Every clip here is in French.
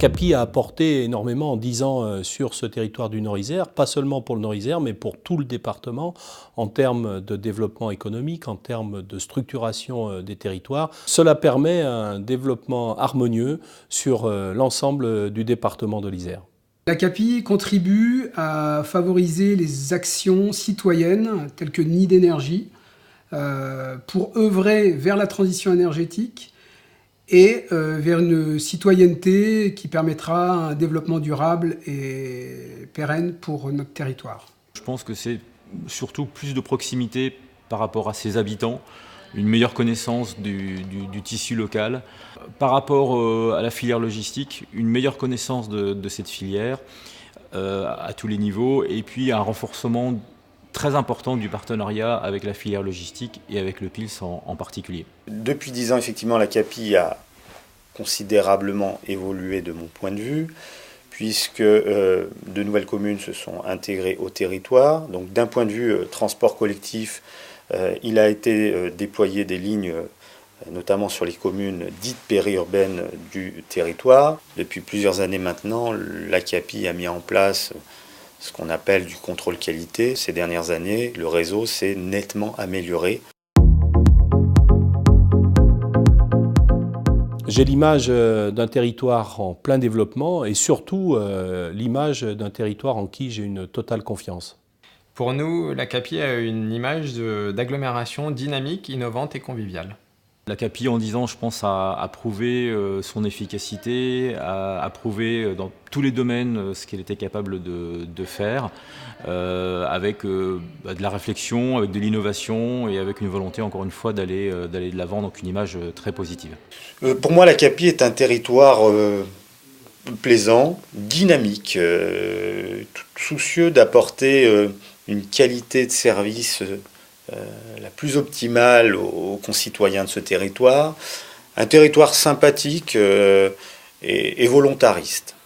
CAPI a apporté énormément en 10 ans sur ce territoire du Nord-Isère, pas seulement pour le Nord-Isère, mais pour tout le département, en termes de développement économique, en termes de structuration des territoires. Cela permet un développement harmonieux sur l'ensemble du département de l'Isère. La CAPI contribue à favoriser les actions citoyennes telles que Nid d'énergie pour œuvrer vers la transition énergétique et vers une citoyenneté qui permettra un développement durable et pérenne pour notre territoire. Je pense que c'est surtout plus de proximité par rapport à ses habitants, une meilleure connaissance du tissu local. Par rapport à la filière logistique, une meilleure connaissance de cette filière à tous les niveaux, et puis un renforcement très important du partenariat avec la filière logistique et avec le PILS en particulier. Depuis 10 ans, effectivement, la CAPI a considérablement évolué de mon point de vue, puisque de nouvelles communes se sont intégrées au territoire. Donc d'un point de vue transport collectif, il a été déployé des lignes, notamment sur les communes dites périurbaines du territoire. Depuis plusieurs années maintenant, la CAPI a mis en place ce qu'on appelle du contrôle qualité. Ces dernières années, le réseau s'est nettement amélioré. J'ai l'image d'un territoire en plein développement et surtout l'image d'un territoire en qui j'ai une totale confiance. Pour nous, la CAPI a une image d'agglomération dynamique, innovante et conviviale. La CAPI, en 10 ans, je pense, a prouvé son efficacité, a prouvé dans tous les domaines ce qu'elle était capable de faire, avec de la réflexion, avec de l'innovation et avec une volonté, encore une fois, d'aller de l'avant, donc une image très positive. Pour moi, la CAPI est un territoire plaisant, dynamique, soucieux d'apporter une qualité de service la plus optimale aux concitoyens de ce territoire, un territoire sympathique et volontariste.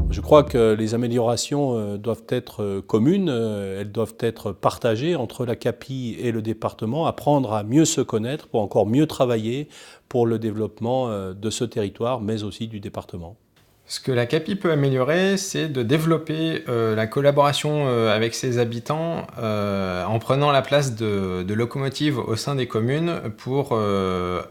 Je crois que les améliorations doivent être communes, elles doivent être partagées entre la CAPI et le département, apprendre à mieux se connaître pour encore mieux travailler pour le développement de ce territoire, mais aussi du département. Ce que la CAPI peut améliorer, c'est de développer la collaboration avec ses habitants en prenant la place de locomotive au sein des communes pour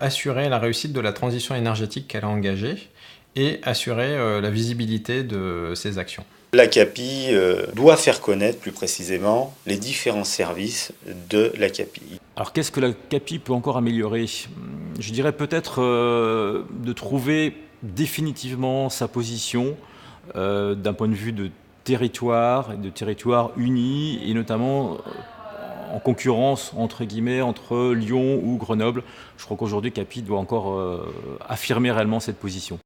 assurer la réussite de la transition énergétique qu'elle a engagée et assurer la visibilité de ses actions. La CAPI doit faire connaître plus précisément les différents services de la CAPI. Alors qu'est-ce que la CAPI peut encore améliorer ? Je dirais peut-être de trouver définitivement sa position d'un point de vue de territoire uni et notamment en concurrence entre guillemets entre Lyon ou Grenoble. Je crois qu'aujourd'hui CAPI doit encore affirmer réellement cette position.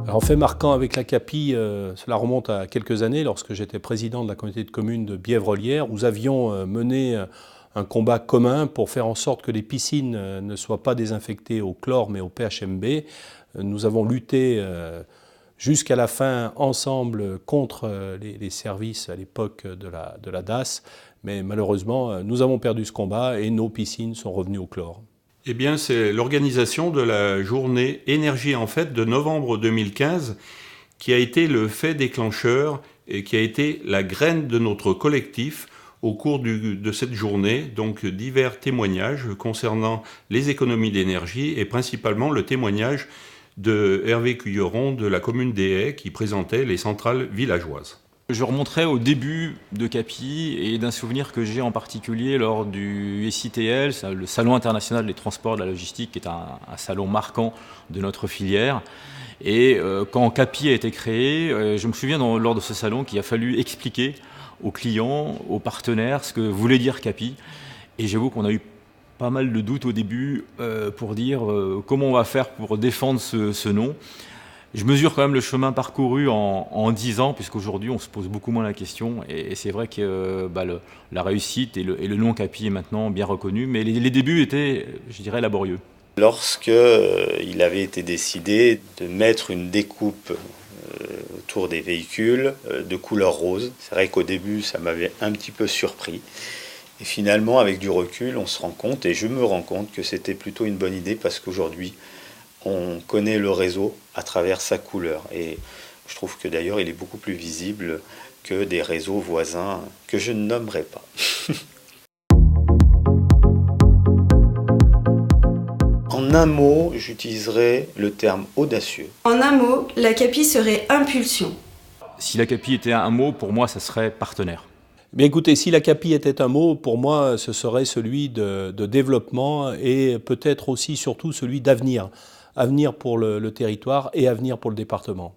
Alors, fait marquant avec la CAPI, cela remonte à quelques années lorsque j'étais président de la communauté de communes de Bièvre-Olière. Nous avions mené un combat commun pour faire en sorte que les piscines ne soient pas désinfectées au chlore mais au PHMB. Nous avons lutté jusqu'à la fin ensemble contre les services à l'époque de la DAS, mais malheureusement nous avons perdu ce combat et nos piscines sont revenues au chlore. Eh bien, c'est l'organisation de la journée Énergie en Fête de novembre 2015 qui a été le fait déclencheur et qui a été la graine de notre collectif au cours de cette journée. Donc, divers témoignages concernant les économies d'énergie et principalement le témoignage de Hervé Cuilleron de la commune des Haies qui présentait les centrales villageoises. Je remonterai au début de CAPI et d'un souvenir que j'ai en particulier lors du SITL, le Salon international des transports et de la logistique, qui est un salon marquant de notre filière. Et quand CAPI a été créé, je me souviens lors de ce salon qu'il a fallu expliquer aux clients, aux partenaires, ce que voulait dire CAPI. Et j'avoue qu'on a eu pas mal de doutes au début pour dire comment on va faire pour défendre ce nom. Je mesure quand même le chemin parcouru en 10 ans, puisqu'aujourd'hui on se pose beaucoup moins la question. Et c'est vrai que la réussite et le nom CAPI est maintenant bien reconnu, mais les débuts étaient, je dirais, laborieux. Lorsqu'il avait été décidé de mettre une découpe autour des véhicules de couleur rose, c'est vrai qu'au début ça m'avait un petit peu surpris. Et finalement, avec du recul, on se rend compte, et je me rends compte, que c'était plutôt une bonne idée parce qu'aujourd'hui, on connaît le réseau à travers sa couleur. Et je trouve que d'ailleurs, il est beaucoup plus visible que des réseaux voisins que je ne nommerai pas. En un mot, j'utiliserai le terme audacieux. En un mot, la CAPI serait impulsion. Si la CAPI était un mot, pour moi, ça serait partenaire. Bien écoutez, si la CAPI était un mot, pour moi, ce serait celui de développement et peut-être aussi, surtout, celui d'avenir. Avenir pour le territoire et avenir pour le département.